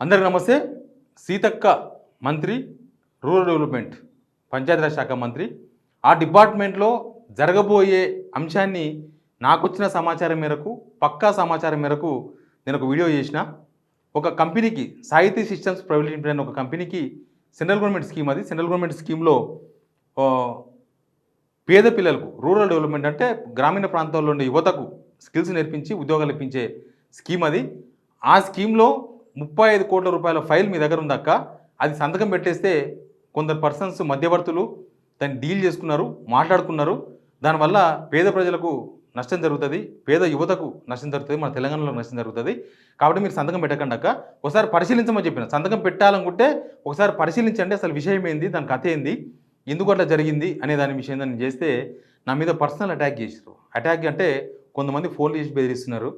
అందరికీ నమస్తే. సీతక్క మంత్రి, రూరల్ డెవలప్మెంట్, పంచాయతీరాజ్ శాఖ మంత్రి. ఆ డిపార్ట్మెంట్లో జరగబోయే అంశాన్ని నాకొచ్చిన సమాచారం మేరకు, పక్కా సమాచారం మేరకు నేను ఒక వీడియో చేసిన. ఒక కంపెనీకి, సాహితీ సిస్టమ్స్ ప్రైవేట్ లిమిటెడ్ అనే ఒక కంపెనీకి సెంట్రల్ గవర్నమెంట్ స్కీమ్, అది సెంట్రల్ గవర్నమెంట్ స్కీమ్లో పేద పిల్లలకు, రూరల్ డెవలప్మెంట్ అంటే గ్రామీణ ప్రాంతాల్లో ఉండే యువతకు స్కిల్స్ నేర్పించి ఉద్యోగాలు ఇప్పించే స్కీమ్ అది. ఆ స్కీమ్లో 35 కోట్ల రూపాయల ఫైల్ మీ దగ్గర ఉందక్క. అది సంతకం పెట్టేస్తే కొందరు పర్సన్స్, మధ్యవర్తులు దాన్ని డీల్ చేసుకున్నారు, మాట్లాడుకున్నారు. దానివల్ల పేద ప్రజలకు నష్టం జరుగుతుంది, పేద యువతకు నష్టం జరుగుతుంది, మన తెలంగాణలో నష్టం జరుగుతుంది. కాబట్టి మీరు సంతకం పెట్టకండి అక్క, ఒకసారి పరిశీలించమని చెప్పిన. సంతకం పెట్టాలనుకుంటే ఒకసారి పరిశీలించండి, అసలు విషయం ఏంది, దాని కథ ఏంది, ఎందుకు అట్లా జరిగింది అనే దాని విషయం దాన్ని చేస్తే నా మీద పర్సనల్ అటాక్ చేసారు. అటాక్ అంటే కొంతమంది ఫోన్లు చేసి బెదిరిస్తున్నారు,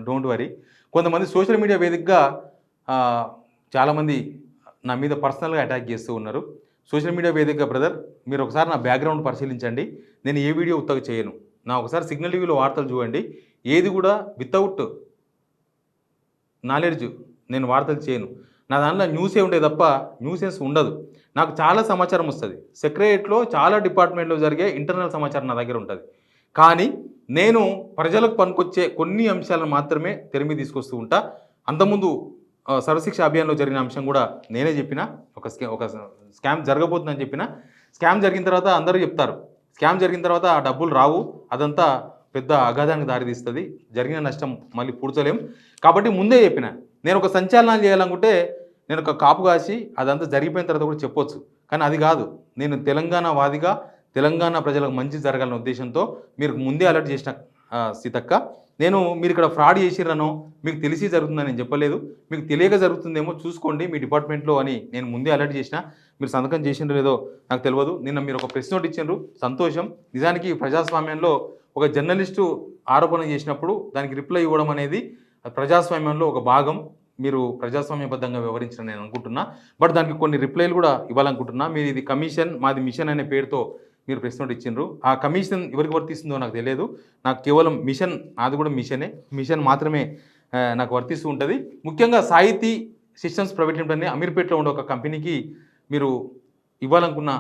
డోంట్ వరీ. కొంతమంది సోషల్ మీడియా వేదికగా చాలామంది నా మీద పర్సనల్గా అటాక్ చేస్తూ ఉన్నారు. సోషల్ మీడియా వేదికగా బ్రదర్, మీరు ఒకసారి నా బ్యాక్గ్రౌండ్ పరిశీలించండి. నేను ఏ వీడియో ఉత్తగా చేయను. నా ఒకసారి సిగ్నల్ టీవీలో వార్తలు చూడండి. ఏది కూడా వితౌట్ నాలెడ్జ్ నేను వార్తలు చేయను. నా దాంట్లో న్యూసే ఉండే తప్ప న్యూసెన్స్ ఉండదు. నాకు చాలా సమాచారం వస్తుంది. సెక్రటరియట్లో చాలా డిపార్ట్మెంట్లో జరిగే ఇంటర్నల్ సమాచారం నా దగ్గర ఉంటుంది. కానీ నేను ప్రజలకు పనికొచ్చే కొన్ని అంశాలను మాత్రమే తెర మీద తీసుకొస్తూ ఉంటా. అంతకుముందు సర్వశిక్ష అభియాన్లో జరిగిన అంశం కూడా నేనే చెప్పిన. ఒక స్కామ్ జరగబోతుందని చెప్పిన. స్కామ్ జరిగిన తర్వాత అందరూ చెప్తారు, స్కామ్ జరిగిన తర్వాత ఆ డబ్బులు రావు, అదంతా పెద్ద అగాధానికి దారితీస్తుంది, జరిగిన నష్టం మళ్ళీ పూడ్చలేం. కాబట్టి ముందే చెప్పిన, నేను ఒక సంచలనాలు చేయాలనుకుంటే నేను ఒక కాపు కాసి అదంతా జరిగిపోయిన తర్వాత కూడా చెప్పొచ్చు. కానీ అది కాదు. నేను తెలంగాణ వాదిగా, తెలంగాణ ప్రజలకు మంచి జరగాలనే ఉద్దేశంతో మీరు ముందే అలర్ట్ చేసిన సీతక్క. మీరు ఇక్కడ ఫ్రాడ్ చేసిరనో, మీకు తెలిసి జరుగుతుందని నేను చెప్పలేదు. మీకు తెలియక జరుగుతుందేమో చూసుకోండి మీ డిపార్ట్మెంట్లో అని నేను ముందే అలర్ట్ చేసిన. మీరు సంతకం చేసిండ్రో లేదో నాకు తెలియదు. నిన్న మీరు ఒక ప్రెస్ నోట్ ఇచ్చిండ్రు, సంతోషం. నిజానికి ప్రజాస్వామ్యంలో ఒక జర్నలిస్టు ఆరోపణ చేసినప్పుడు దానికి రిప్లై ఇవ్వడం అనేది ప్రజాస్వామ్యంలో ఒక భాగం. మీరు ప్రజాస్వామ్యబద్ధంగా వ్యవహరించారని నేను అనుకుంటున్నా. బట్ దానికి కొన్ని రిప్లైలు కూడా ఇవ్వాలనుకుంటున్నా. మీరు ఇది కమిషన్, మాది మిషన్ అనే పేరుతో మీరు ప్రెస్ నోట్ ఇచ్చిండ్రు. ఆ కమిషన్ ఎవరికి వర్తిస్తుందో నాకు తెలియదు. నాకు కేవలం మిషన్, అది కూడా మిషన్ మాత్రమే నాకు వర్తిస్తూ ఉంటుంది. ముఖ్యంగా సాహితీ సిస్టమ్స్ ప్రైవేట్ లిమిటెడ్ అనే అమీర్పేటలో ఉండే ఒక కంపెనీకి మీరు ఇవ్వాలనుకున్న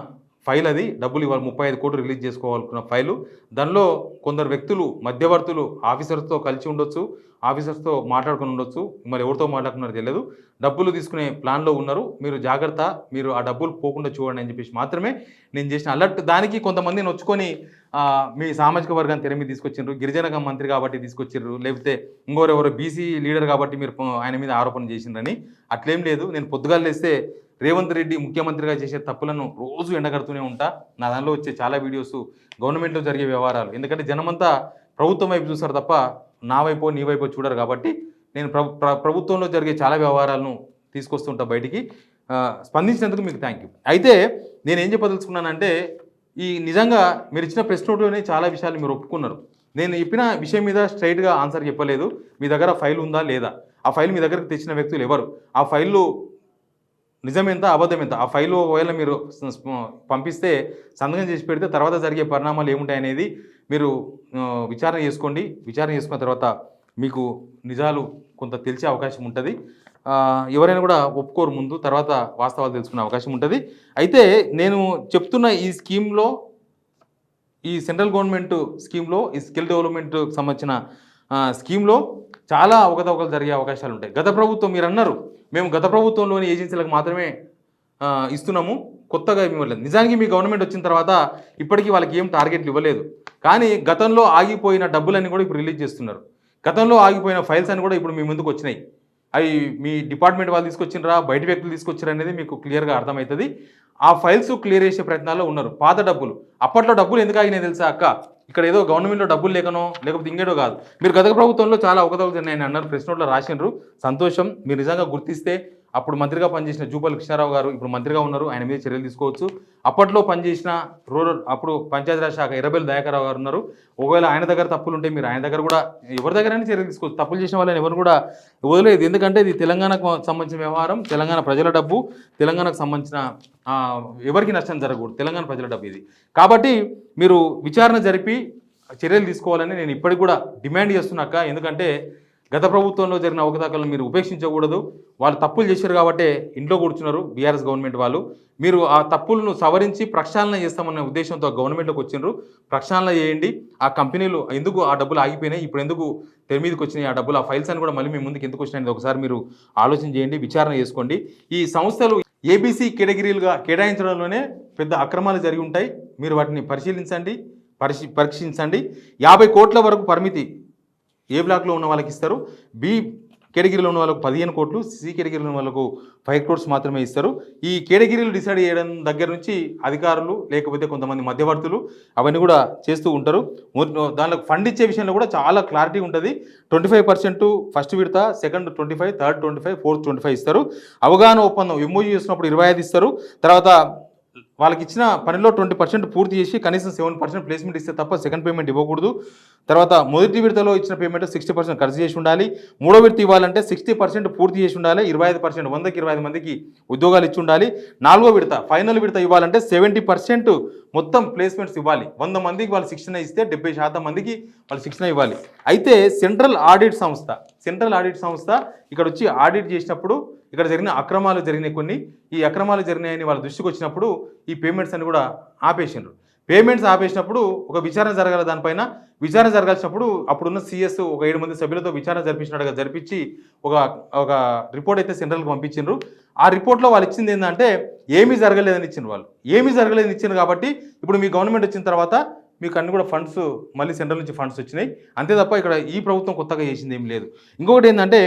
ఫైల్, అది డబ్బులు ఇవ్వాలి, 35 కోట్లు రిలీజ్ చేసుకోవాలనుకున్న ఫైలు. దానిలో కొందరు వ్యక్తులు, మధ్యవర్తులు ఆఫీసర్స్తో కలిసి ఉండొచ్చు, ఆఫీసర్స్తో మాట్లాడుకుని ఉండొచ్చు, మరి ఎవరితో మాట్లాడుకున్నారో తెలియదు. డబ్బులు తీసుకునే ప్లాన్లో ఉన్నారు. మీరు జాగ్రత్త, మీరు ఆ డబ్బులు పోకుండా చూడండి అని చెప్పేసి మాత్రమే నేను చేసిన అలర్ట్. దానికి కొంతమంది నొచ్చుకొని మీ సామాజిక వర్గాన్ని తెర మీద తీసుకొచ్చిండ్రు, గిరిజన మంత్రి కాబట్టి తీసుకొచ్చిండ్రు, లేకపోతే ఇంకోరెవరో బీసీ లీడర్ కాబట్టి మీరు ఆయన మీద ఆరోపణ చేసిండ్రని. అట్లేం లేదు. నేను పొద్దుగాలు లేస్తే రేవంత్ రెడ్డి ముఖ్యమంత్రిగా చేసే తప్పులను రోజు ఎండగడుతూనే ఉంటా. నా దానిలో వచ్చే చాలా వీడియోస్ గవర్నమెంట్లో జరిగే వ్యవహారాలు. ఎందుకంటే జనమంతా ప్రభుత్వం వైపు చూస్తారు తప్ప నా వైపో నీ వైపో చూడరు. కాబట్టి నేను ప్రభుత్వంలో జరిగే చాలా వ్యవహారాలను తీసుకొస్తుంటా బయటికి. స్పందించినందుకు మీకు థ్యాంక్ యూ. అయితే నేనేం చెప్పదలుచుకున్నానంటే, ఈ నిజంగా మీరు ఇచ్చిన ప్రెస్ నోట్లోనే చాలా విషయాలు మీరు ఒప్పుకున్నారు. నేను చెప్పిన విషయం మీద స్ట్రైట్గా ఆన్సర్ చెప్పలేదు. మీ దగ్గర ఫైల్ ఉందా లేదా, ఆ ఫైల్ మీ దగ్గరకు తెచ్చిన వ్యక్తులు ఎవరు, ఆ ఫైల్లో నిజమెంత అబద్ధం ఎంత, ఆ ఫైల్లో ఒకవేళ మీరు పంపిస్తే సంతకం చేసి పెడితే తర్వాత జరిగే పరిణామాలు ఏముంటాయనేది మీరు విచారణ చేసుకోండి. విచారణ చేసుకున్న తర్వాత మీకు నిజాలు కొంత తెలిసే అవకాశం ఉంటుంది. ఎవరైనా కూడా ఒప్పుకోరు ముందు, తర్వాత వాస్తవాలు తెలుసుకునే అవకాశం ఉంటుంది. అయితే నేను చెప్తున్న ఈ స్కీమ్లో, ఈ సెంట్రల్ గవర్నమెంట్ స్కీమ్లో, ఈ స్కిల్ డెవలప్మెంట్కి సంబంధించిన స్కీమ్లో చాలా అవకతవకలు జరిగే అవకాశాలు ఉంటాయి. గత ప్రభుత్వం, మీరు అన్నారు మేము గత ప్రభుత్వంలోని ఏజెన్సీలకు మాత్రమే ఇస్తున్నాము, కొత్తగా ఇవ్వలేదు. నిజానికి మీ గవర్నమెంట్ వచ్చిన తర్వాత ఇప్పటికీ వాళ్ళకి ఏం టార్గెట్లు ఇవ్వలేదు. కానీ గతంలో ఆగిపోయిన డబ్బులన్నీ కూడా ఇప్పుడు రిలీజ్ చేస్తున్నారు. గతంలో ఆగిపోయిన ఫైల్స్ అని కూడా ఇప్పుడు మీ ముందుకు వచ్చినాయి. అవి మీ డిపార్ట్మెంట్ వాళ్ళు తీసుకొచ్చినరా, బయట వ్యక్తులు తీసుకొచ్చారు అనేది మీకు క్లియర్గా అర్థమవుతుంది. ఆ ఫైల్స్ క్లియర్ చేసే ప్రయత్నాల్లో ఉన్నారు. పాత డబ్బులు, అప్పట్లో డబ్బులు ఎందుకు ఆగినాయి తెలుసా అక్క? ఇక్కడ ఏదో గవర్నమెంట్లో డబ్బులు లేకనో లేకపోతే ఇంకేటో కాదు. మీరు గత ప్రభుత్వంలో చాలా అవకతవకలు ఉన్నాయని అన్నారు, ప్రెస్ నోట్లో రాసినారు. సంతోషం. మీరు నిజంగా గుర్తిస్తే అప్పుడు మంత్రిగా పనిచేసిన జూపల్లి కృష్ణారావు గారు ఇప్పుడు మంత్రిగా ఉన్నారు, ఆయన మీద చర్యలు తీసుకోవచ్చు. అప్పట్లో పనిచేసిన అప్పుడు పంచాయతీరాజ్ శాఖ ఎర్రబెల్లి దయాకర్రావు గారు ఉన్నారు. ఒకవేళ ఆయన దగ్గర తప్పులు ఉంటే మీరు ఆయన దగ్గర కూడా, ఎవరి దగ్గరైనా చర్యలు తీసుకోవచ్చు. తప్పులు చేసిన వాళ్ళని ఎవరు కూడా వదిలేదు. ఎందుకంటే ఇది తెలంగాణకు సంబంధించిన వ్యవహారం, తెలంగాణ ప్రజల డబ్బు, తెలంగాణకు సంబంధించిన ఎవరికి నష్టం జరగకూడదు, తెలంగాణ ప్రజల డబ్బు ఇది. కాబట్టి మీరు విచారణ జరిపి చర్యలు తీసుకోవాలని నేను ఇప్పటికి కూడా డిమాండ్ చేస్తున్నాక. ఎందుకంటే గత ప్రభుత్వంలో జరిగిన అవకతవకలను మీరు ఉపేక్షించకూడదు. వాళ్ళు తప్పులు చేశారు కాబట్టే ఇంట్లో కూర్చున్నారు బీఆర్ఎస్ గవర్నమెంట్ వాళ్ళు. మీరు ఆ తప్పులను సవరించి ప్రక్షాళన చేస్తామన్న ఉద్దేశంతో గవర్నమెంట్‌లోకి వచ్చిండ్రు. ప్రక్షాళన చేయండి. ఆ కంపెనీలు ఎందుకు ఆ డబ్బులు ఆగిపోయినాయి? ఇప్పుడు ఎందుకు తెర మీదకి వచ్చినాయి ఆ డబ్బులు? ఆ ఫైల్స్ అని కూడా మళ్ళీ మీ ముందుకు ఎందుకు వచ్చినాయనేది ఒకసారి మీరు ఆలోచన చేయండి. విచారణ చేసుకోండి. ఈ సంస్థలు ఏబీసీ కేటగిరీలుగా కేటాయించడంలోనే పెద్ద అక్రమాలు జరిగి ఉంటాయి. మీరు వాటిని పరిశీలించండి, పరీక్షించండి. 50 కోట్ల వరకు పరిమితి ఏ బ్లాక్లో ఉన్న వాళ్ళకి ఇస్తారు. బి కేటగిరీలో ఉన్న వాళ్ళకు 15 కోట్లు, సి కేటగిరీలో ఉన్న వాళ్ళకు 5 crores మాత్రమే ఇస్తారు. ఈ కేటగిరీలు డిసైడ్ చేయడం దగ్గర నుంచి అధికారులు లేకపోతే కొంతమంది మధ్యవర్తులు అవన్నీ కూడా చేస్తూ ఉంటారు. దానిలో ఫండ్ ఇచ్చే విషయంలో కూడా చాలా క్లారిటీ ఉంటుంది. 25% ఫస్ట్ విడత, సెకండ్ 25, థర్డ్ 25, ఫోర్త్ 25 ఇస్తారు. అవగాహన ఒప్పందం ఎంఓయూ చేసినప్పుడు 25 ఇస్తారు. తర్వాత వాళ్ళకి ఇచ్చిన పనిలో 20% పూర్తి చేసి కనీసం 7% ప్లేస్మెంట్ ఇస్తే తప్ప సెకండ్ పేమెంట్ ఇవ్వకూడదు. తర్వాత మొదటి విడతలో ఇచ్చిన పేమెంట్ 60% ఖర్చు చేసి ఉండాలి. మూడో విడత ఇవ్వాలంటే 60% పూర్తి చేసి ఉండాలి. 25% 100కి 25 మందికి ఉద్యోగాలు ఇచ్చి ఉండాలి. నాలుగో విడత ఫైనల్ విడత ఇవ్వాలంటే 70% మొత్తం ప్లేస్మెంట్స్ ఇవ్వాలి. 100 మందికి వాళ్ళు శిక్షణ ఇస్తే 70% మందికి వాళ్ళు శిక్షణ ఇవ్వాలి. అయితే సెంట్రల్ ఆడిట్ సంస్థ ఇక్కడ వచ్చి ఆడిట్ చేసినప్పుడు ఇక్కడ జరిగిన అక్రమాలు జరిగినాయి కొన్ని. ఈ అక్రమాలు జరిగినాయని వాళ్ళ దృష్టికి వచ్చినప్పుడు ఈ పేమెంట్స్ అని కూడా ఆపేసిండ్రు. పేమెంట్స్ ఆపేసినప్పుడు ఒక విచారణ జరగాలి. దానిపైన విచారణ జరగాల్సినప్పుడు అప్పుడున్న సిఎస్ ఒక 7 మంది సభ్యులతో విచారణ జరిపించినట్టుగా జరిపించి ఒక రిపోర్ట్ అయితే సెంట్రల్కి పంపించిండ్రు. ఆ రిపోర్ట్లో వాళ్ళు ఇచ్చింది ఏంటంటే ఏమీ జరగలేదని ఇచ్చిండ్రు. వాళ్ళు ఏమీ జరగలేదని ఇచ్చిండ్రు కాబట్టి ఇప్పుడు మీ గవర్నమెంట్ వచ్చిన తర్వాత మీకు అన్ని కూడా ఫండ్స్ మళ్ళీ సెంట్రల్ నుంచి ఫండ్స్ వచ్చినాయి. అంతే తప్ప ఇక్కడ ఈ ప్రభుత్వం కొత్తగా చేసింది ఏం లేదు. ఇంకొకటి ఏంటంటే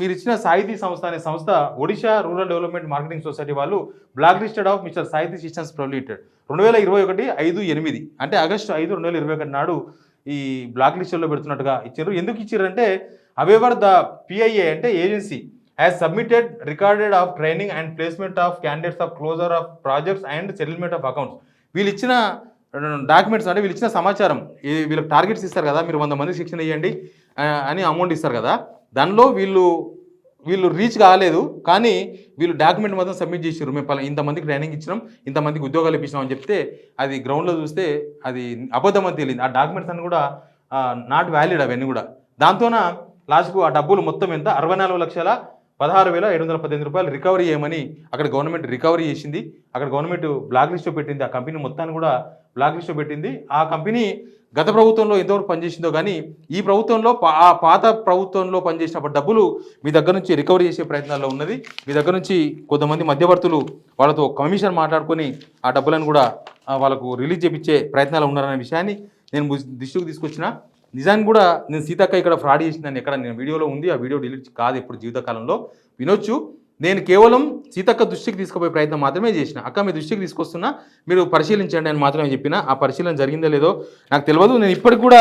మీరు ఇచ్చిన సాహితీ సంస్థ అనే సంస్థ Odisha rural development marketing society వాళ్ళు బ్లాక్ లిస్టెడ్ ఆఫ్ మిస్టర్ సాహితీ సిస్టమ్స్ ప్రైవేట్ లిమిటెడ్ 2021 5/8 అంటే ఆగస్టు 5 2021 నాడు ఈ బ్లాక్ లిస్టుల్లో పెడుతున్నట్టుగా ఇచ్చారు. ఎందుకు ఇచ్చారంటే అవేవర్ ద పిఐఏ అంటే agency has submitted recorded of training and placement of candidates of closure of projects and settlement of accounts. వీళ్ళు ఇచ్చిన డాక్యుమెంట్స్ అంటే వీళ్ళు ఇచ్చిన సమాచారం వీళ్ళకి టార్గెట్స్ ఇస్తారు కదా, మీరు 100 మంది శిక్షణ ఇవ్వండి అని అమౌంట్ ఇస్తారు కదా, దానిలో వీళ్ళు రీచ్ కాలేదు. కానీ వీళ్ళు డాక్యుమెంట్ మొత్తం సబ్మిట్ చేసారు. మేము ఇంతమందికి ట్రైనింగ్ ఇచ్చినాం, ఇంతమందికి ఉద్యోగాలు ఇప్పించినాం అని చెప్తే అది గ్రౌండ్లో చూస్తే అది అబద్ధం అని తెలియదు. ఆ డాక్యుమెంట్స్ అన్ని కూడా నాట్ వ్యాలిడ్ అవన్నీ కూడా. దాంతోన లాస్ట్కు ఆ డబ్బులు మొత్తం ఎంత 64,16,718 రూపాయలు రికవరీ చేయమని అక్కడ గవర్నమెంట్ రికవరీ చేసింది. అక్కడ గవర్నమెంట్ బ్లాక్ లిస్ట్లో పెట్టింది. ఆ కంపెనీ మొత్తాన్ని కూడా బ్లాక్ లిస్ట్లో పెట్టింది. ఆ కంపెనీ గత ప్రభుత్వంలో ఎంతవరకు పనిచేసిందో కానీ ఈ ప్రభుత్వంలో ఆ పాత ప్రభుత్వంలో పనిచేసినప్పుడు డబ్బులు మీ దగ్గర నుంచి రికవరీ చేసే ప్రయత్నాల్లో ఉన్నది. మీ దగ్గర నుంచి కొంతమంది మధ్యవర్తులు వాళ్ళతో కమిషన్ మాట్లాడుకొని ఆ డబ్బులను కూడా వాళ్ళకు రిలీజ్ చేయించే ప్రయత్నాలు ఉన్నారనే విషయాన్ని నేను దృష్టికి తీసుకొచ్చిన. నిజానికి కూడా నేను సీతక్క ఇక్కడ ఫ్రాడ్ చేసిందని ఎక్కడ నేను వీడియోలో ఉంది. ఆ వీడియో డిలీట్ కాదు ఎప్పుడు జీవితకాలంలో వినొచ్చు. నేను కేవలం సీతక్క దృష్టికి తీసుకుపోయే ప్రయత్నం మాత్రమే చేసిన. అక్క మీ దృష్టికి తీసుకొస్తున్నా, మీరు పరిశీలించండి అని మాత్రమే చెప్పిన. ఆ పరిశీలన జరిగిందో లేదో నాకు తెలియదు. నేను ఇప్పటికి కూడా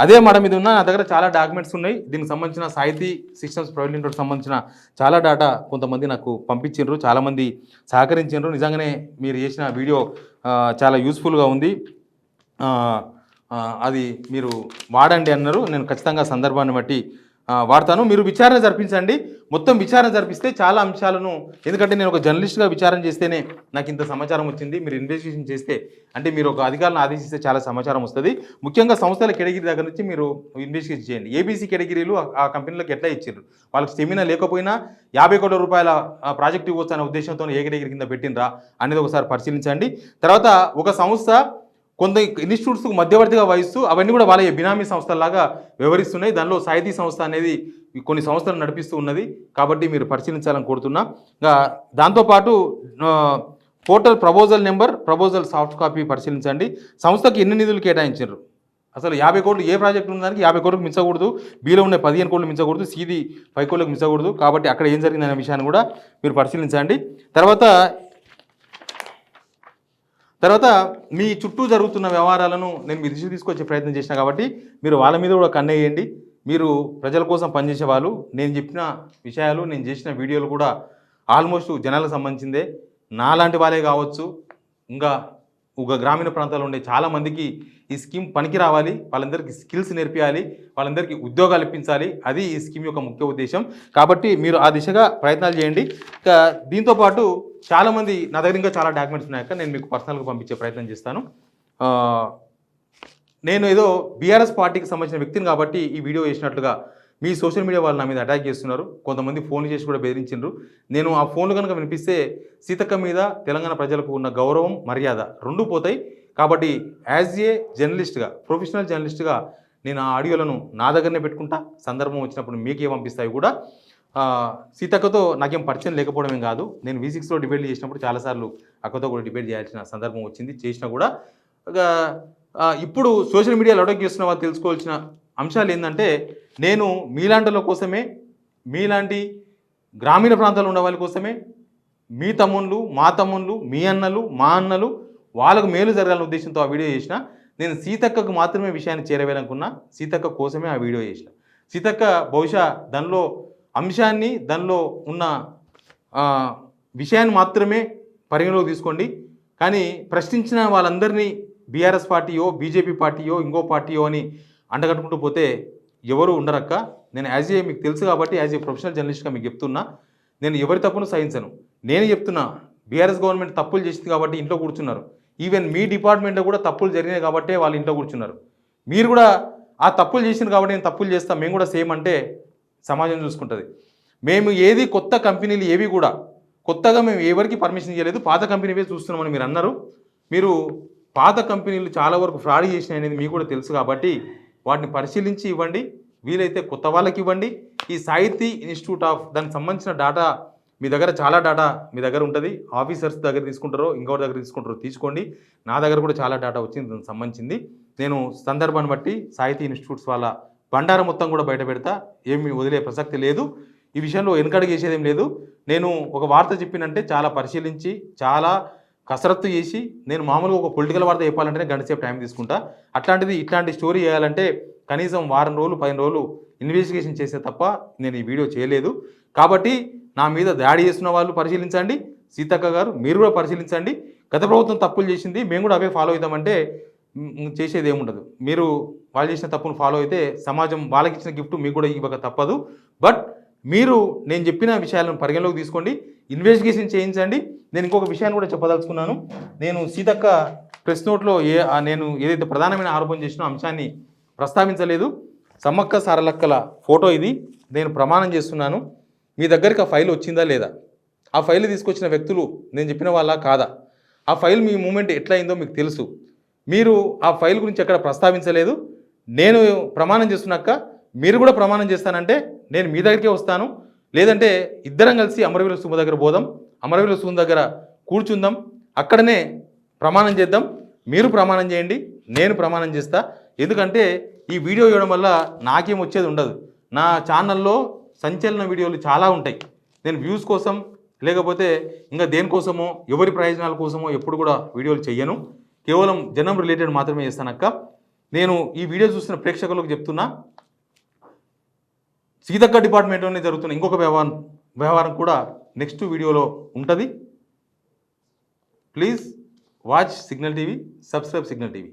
అదే మాట మీద ఉన్నా. నా దగ్గర చాలా డాక్యుమెంట్స్ ఉన్నాయి. దీనికి సంబంధించిన సాహితీ సిస్టమ్స్ ప్రైవేట్ లిమిటెడ్కి సంబంధించిన చాలా డేటా కొంతమంది నాకు పంపించిండ్రు, చాలామంది సహకరించిండ్రు. నిజంగానే మీరు చేసిన వీడియో చాలా యూస్ఫుల్గా ఉంది, అది మీరు వాడండి అన్నారు. నేను ఖచ్చితంగా సందర్భాన్ని బట్టి వాడతాను. మీరు విచారణ జరిపించండి. మొత్తం విచారణ జరిపిస్తే చాలా అంశాలను, ఎందుకంటే నేను ఒక జర్నలిస్ట్గా విచారణ చేస్తేనే నాకు ఇంత సమాచారం వచ్చింది. మీరు ఇన్వెస్టిగేషన్ చేస్తే అంటే మీరు ఒక అధికారులను ఆదేశిస్తే చాలా సమాచారం వస్తుంది. ముఖ్యంగా సంస్థల కేటగిరీ దగ్గర నుంచి మీరు ఇన్వెస్టిగేషన్ చేయండి. ఏబీసీ కేటగిరీలు ఆ కంపెనీలకు ఎట్లా ఇచ్చారు, వాళ్ళకి స్టెమినా లేకపోయినా 50 కోట్ల రూపాయల ప్రాజెక్ట్ ఇవ్వచ్చు అనే ఉద్దేశంతో ఏ కేటగిరీ కింద పెట్టినరా అనేది ఒకసారి పరిశీలించండి. తర్వాత ఒక సంస్థ కొంత ఇన్స్టిట్యూట్స్కు మధ్యవర్తిగా వహిస్తూ అవన్నీ కూడా వాళ్ళ బినామీ సంస్థలాగా వ్యవహరిస్తున్నాయి. దానిలో సాహితీ సంస్థ అనేది కొన్ని సంస్థలు నడిపిస్తూ ఉన్నది. కాబట్టి మీరు పరిశీలించాలని కోరుతున్నా. దాంతోపాటు portal proposal number, proposal soft copy పరిశీలించండి. సంస్థకి ఎన్ని నిధులు కేటాయించారు, అసలు 50 కోట్లు ఏ ప్రాజెక్ట్ ఉన్నదానికి 50 కోట్లకు మించకూడదు, బీలో ఉన్న 15 కోట్లు మించకూడదు, సీది 5 కోట్లకు మించకూడదు. కాబట్టి అక్కడ ఏం జరిగిందనే విషయాన్ని కూడా మీరు పరిశీలించండి. తర్వాత మీ చుట్టూ జరుగుతున్న వ్యవహారాలను నేను మీ దృష్టికి తీసుకొచ్చే ప్రయత్నం చేసిన కాబట్టి మీరు వాళ్ళ మీద కూడా కన్నేయండి. మీరు ప్రజల కోసం పనిచేసే వాళ్ళు. నేను చెప్పిన విషయాలు, నేను చేసిన వీడియోలు కూడా ఆల్మోస్ట్ జనాలకు సంబంధించిందే. నాలాంటి వాళ్ళే కావచ్చు, ఇంకా గ్రామీణ ప్రాంతాల్లో ఉండే చాలామందికి ఈ స్కీమ్ పనికి రావాలి, వాళ్ళందరికీ స్కిల్స్ నేర్పించాలి, వాళ్ళందరికీ ఉద్యోగాలు ఇప్పించాలి. అది ఈ స్కీమ్ యొక్క ముఖ్య ఉద్దేశం. కాబట్టి మీరు ఆ దిశగా ప్రయత్నాలు చేయండి. దీంతోపాటు చాలామంది నా దగ్గర ఇంకా చాలా డాక్యుమెంట్స్ ఉన్నాయక నేను మీకు పర్సనల్గా పంపించే ప్రయత్నం చేస్తాను. నేను ఏదో బీఆర్ఎస్ పార్టీకి సంబంధించిన వ్యక్తిని కాబట్టి ఈ వీడియో చేసినట్లుగా మీ సోషల్ మీడియా వాళ్ళు నా మీద అటాక్ చేస్తున్నారు. కొంతమంది ఫోన్లు చేసి కూడా బెదిరించిండ్రు. నేను ఆ ఫోన్లు కనుక వినిపిస్తే సీతక్క మీద తెలంగాణ ప్రజలకు ఉన్న గౌరవం, మర్యాద రెండూ పోతాయి. కాబట్టి యాజ్ ఏ జర్నలిస్ట్గా, ప్రొఫెషనల్ జర్నలిస్ట్గా నేను ఆ ఆడియోలను నా దగ్గరనే పెట్టుకుంటా. సందర్భం వచ్చినప్పుడు మీకే పంపిస్తాయి కూడా. సీతక్కతో నాకేం పరిచయం లేకపోవడమేం కాదు. నేను V6లో డిబేట్ చేసినప్పుడు చాలాసార్లు అక్కతో కూడా డిబేట్ చేయాల్సిన సందర్భం వచ్చింది, చేసినా కూడా. ఇప్పుడు సోషల్ మీడియాలో అటాక్ చేస్తున్న వాళ్ళు తెలుసుకోవాల్సిన అంశాలు ఏంటంటే, నేను మీలాంటి కోసమే, మీలాంటి గ్రామీణ ప్రాంతాల్లో ఉన్న వాళ్ళ కోసమే, మీ తమ్ముళ్ళు, మా తమ్ముళ్ళు, మీ అన్నలు, మా అన్నలు, వాళ్ళకు మేలు జరగాలనే ఉద్దేశంతో ఆ వీడియో చేసిన. నేను సీతక్కకు మాత్రమే విషయాన్ని చేరవేయాలనుకున్నా. సీతక్క కోసమే ఆ వీడియో చేసిన. సీతక్క బహుశా దానిలో అంశాన్ని, దానిలో ఉన్న విషయాన్ని మాత్రమే పరిగణలోకి తీసుకోండి. కానీ ప్రశ్నించిన వాళ్ళందరినీ బీఆర్ఎస్ పార్టీయో, బీజేపీ పార్టీయో, ఇంకో పార్టీయో అని అంటగట్టుకుంటూ పోతే ఎవరు ఉండరక్క. నేను యాజ్ ఏ, మీకు తెలుసు కాబట్టి యాజ్ ఏ ప్రొఫెషనల్ జర్నలిస్ట్గా మీకు చెప్తున్నా, నేను ఎవరి తప్పును సహించను. నేను చెప్తున్నా, బీఆర్ఎస్ గవర్నమెంట్ తప్పులు చేసింది కాబట్టి ఇంట్లో కూర్చున్నారు. ఈవెన్ మీ డిపార్ట్మెంట్లో కూడా తప్పులు జరిగినాయి కాబట్టి వాళ్ళు ఇంట్లో కూర్చున్నారు. మీరు కూడా ఆ తప్పులు చేసింది కాబట్టి నేను తప్పులు చేస్తాను, మేము కూడా సేమ్ అంటే సమాజం చూసుకుంటుంది. మేము ఏది కొత్త కంపెనీలు ఏవి కూడా కొత్తగా మేము ఎవరికి పర్మిషన్ ఇవ్వలేదు, పాత కంపెనీవే చూస్తున్నామని మీరు అన్నారు. మీరు పాత కంపెనీలు చాలా వరకు ఫ్రాడ్ చేసినాయి అనేది మీకు కూడా తెలుసు కాబట్టి వాటిని పరిశీలించి ఇవ్వండి. వీలైతే కొత్త వాళ్ళకి ఇవ్వండి. ఈ సాహితీ ఇన్స్టిట్యూట్ ఆఫ్ దానికి సంబంధించిన డేటా మీ దగ్గర, చాలా డేటా మీ దగ్గర ఉంటుంది. ఆఫీసర్స్ దగ్గర తీసుకుంటారో, ఇంకొకరి దగ్గర తీసుకుంటారో తీసుకోండి. నా దగ్గర కూడా చాలా డేటా వచ్చింది దానికి సంబంధించింది. నేను సందర్భాన్ని బట్టి సాహితీ ఇన్స్టిట్యూట్స్ వాళ్ళ బండారం మొత్తం కూడా బయట పెడతా. ఏమి వదిలే ప్రసక్తి లేదు. ఈ విషయంలో వెనకడుగు చేసేదేం లేదు. నేను ఒక వార్త చెప్పినంటే చాలా పరిశీలించి, చాలా కసరత్తు చేసి, నేను మామూలుగా ఒక పొలిటికల్ వార్త చెప్పాలంటేనే గంటసేపు టైం తీసుకుంటా. అట్లాంటిది ఇట్లాంటి స్టోరీ చేయాలంటే కనీసం వారం రోజులు, 10 రోజులు ఇన్వెస్టిగేషన్ చేసే తప్ప నేను ఈ వీడియో చేయలేదు. కాబట్టి నా మీద దాడి చేస్తున్న వాళ్ళు పరిశీలించండి. సీతక్క గారు మీరు కూడా పరిశీలించండి. గత ప్రభుత్వం తప్పులు చేసింది, మేము కూడా అవే ఫాలో అవుతామంటే చేసేది ఏముండదు. మీరు వాళ్ళు చేసిన తప్పును ఫాలో అయితే సమాజం వాళ్ళకి ఇచ్చిన గిఫ్ట్ మీకు కూడా ఇవ్వక తప్పదు. బట్ మీరు నేను చెప్పిన విషయాలను పరిగణలోకి తీసుకోండి, ఇన్వెస్టిగేషన్ చేయించండి. నేను ఇంకొక విషయాన్ని కూడా చెప్పదలుచుకున్నాను. నేను సీతక్క ప్రెస్ నోట్లో నేను ఏదైతే ప్రధానమైన ఆరోపణ చేసినో అంశాన్ని ప్రస్తావించలేదు. సమ్మక్క సారలక్కల ఫోటో ఇది. నేను ప్రమాణం చేస్తున్నాను, మీ దగ్గరికి ఆ ఫైల్ వచ్చిందా లేదా, ఆ ఫైల్ తీసుకొచ్చిన వ్యక్తులు నేను చెప్పిన వాళ్ళ కాదా, ఆ ఫైల్ మీ మూమెంట్ ఎట్లా అయిందో మీకు తెలుసు. మీరు ఆ ఫైల్ గురించి ఎక్కడ ప్రస్తావించలేదు. నేను ప్రమాణం చేస్తున్నాక మీరు కూడా ప్రమాణం చేస్తానంటే నేను మీ దగ్గరికే వస్తాను. లేదంటే ఇద్దరం కలిసి అమరవీరుల స్థూపం దగ్గర పోదాం, అమరవీరుల స్థూపం దగ్గర కూర్చుందాం, అక్కడనే ప్రమాణం చేద్దాం. మీరు ప్రమాణం చేయండి, నేను ప్రమాణం చేస్తా. ఎందుకంటే ఈ వీడియో ఇవ్వడం వల్ల నాకేం వచ్చేది ఉండదు. నా ఛానల్లో సంచలన వీడియోలు చాలా ఉంటాయి. నేను వ్యూస్ కోసం లేకపోతే ఇంకా దేనికోసమో, ఎవరి ప్రయోజనాల కోసమో ఎప్పుడు కూడా వీడియోలు చెయ్యను. కేవలం జనం రిలేటెడ్ మాత్రమే చేస్తానక్క. నేను ఈ వీడియో చూసిన ప్రేక్షకులకు చెప్తున్నా, సీతక్క డిపార్ట్మెంట్లోనే జరుగుతున్న ఇంకొక వ్యవహారం కూడా నెక్స్ట్ వీడియోలో ఉంటుంది. Please watch signal TV, subscribe signal TV.